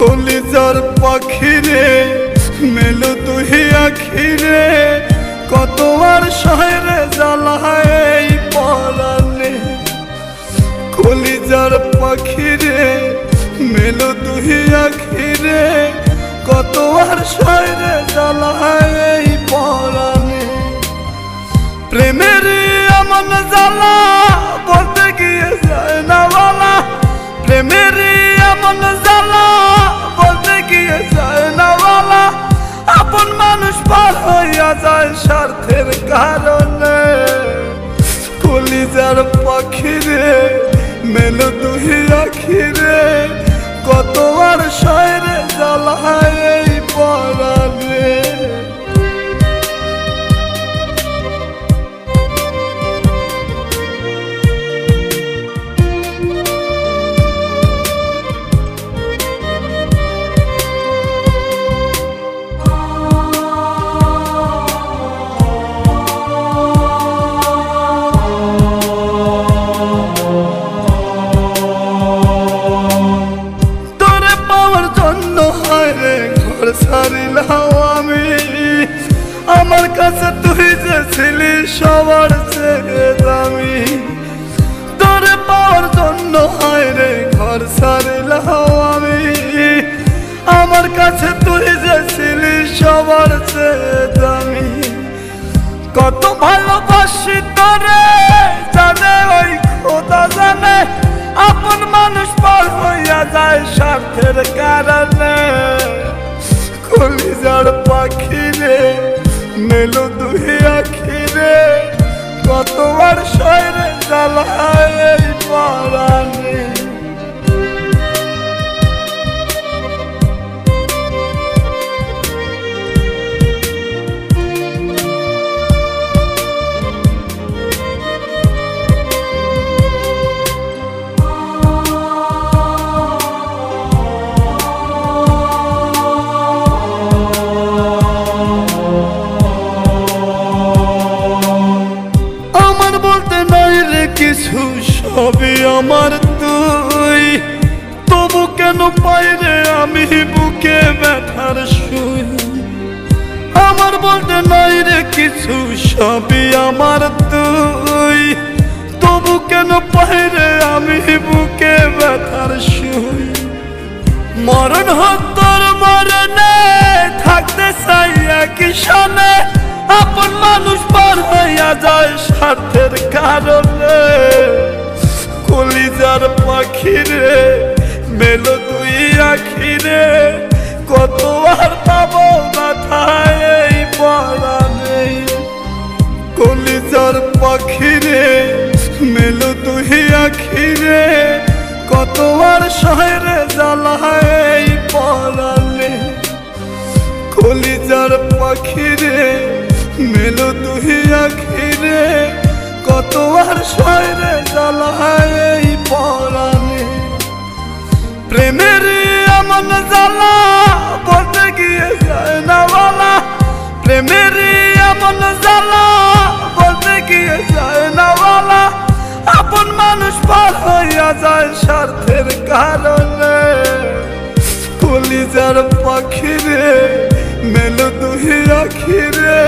কলিজার পাখিরে মেলো তুই আখিরে কত আর শহরে জ্বালায় এই পরাণে। কলিজার পাখিরে মেলো তুই আখিরে কত আর শহরে জ্বালায় এই পরাণে। প্রেমের এমন জ্বালা বলতে গিয়ে যায় না বলা, প্রেমের এমন জ্বালা বলতে গিয়ে যায় না বলা। আপন মানুষ পার হইয়া যায় স্বার্থের কারণে। কলিজার পাখিরে মেলো তুই আখিরে কত আর শহরে জ্বালায় এই পরাণে। ছাড়িলাম আমি আমার কাছে তুই যে ছিলি সবার চেয়ে দামি। তোরে পাওয়ার জন্য হায় রে ঘর ছাড়িলাম আমি আমার কাছে তুই যে ছিলি সবার চেয়ে দামি। কত ভালোবাসি তোরে জানে ওই খোদা জানে, আপন মানুষ পার হইয়া যায় স্বার্থের কারণে। কলিজার পাখিরে মেলো তুই আখিরে কত আর শহরে জ্বালায় এই পরাণে। কিছু সবই আমার তুই, তবু কেন পাই রে আমি বুকে ব্যথার সুই। আমার বলতে নাই রে কিছু সবই আমার তুই, তবু কেন পাই রে আমি বুকে ব্যথার সুই। মরণ হত্যার মরণে থাকতে চাই একই সনে, আপন মানুষ পার হইয়া যায় স্বার্থের কারণে। কলিজার পাখিরে মেলো তুই আখিরে কত আর পাবো মাথায় এই পরাণে। কলিজার পাখিরে মেলো তুই আখিরে কত আর শহরে জ্বালায় এই পরাণে। কলিজার পাখিরে মেলো তুই আখিরে কত আর শহরে জ্বালায় এই পরাণে। প্রেমের এমন জ্বালা বলতে গিয়ে যায় না বলা, প্রেমের এমন জ্বালা বলতে গিয়ে যায় না বলা। আপন মানুষ পার হইয়া যায় স্বার্থের কারণে। কলিজার পাখিরে মেলো তুই আখিরে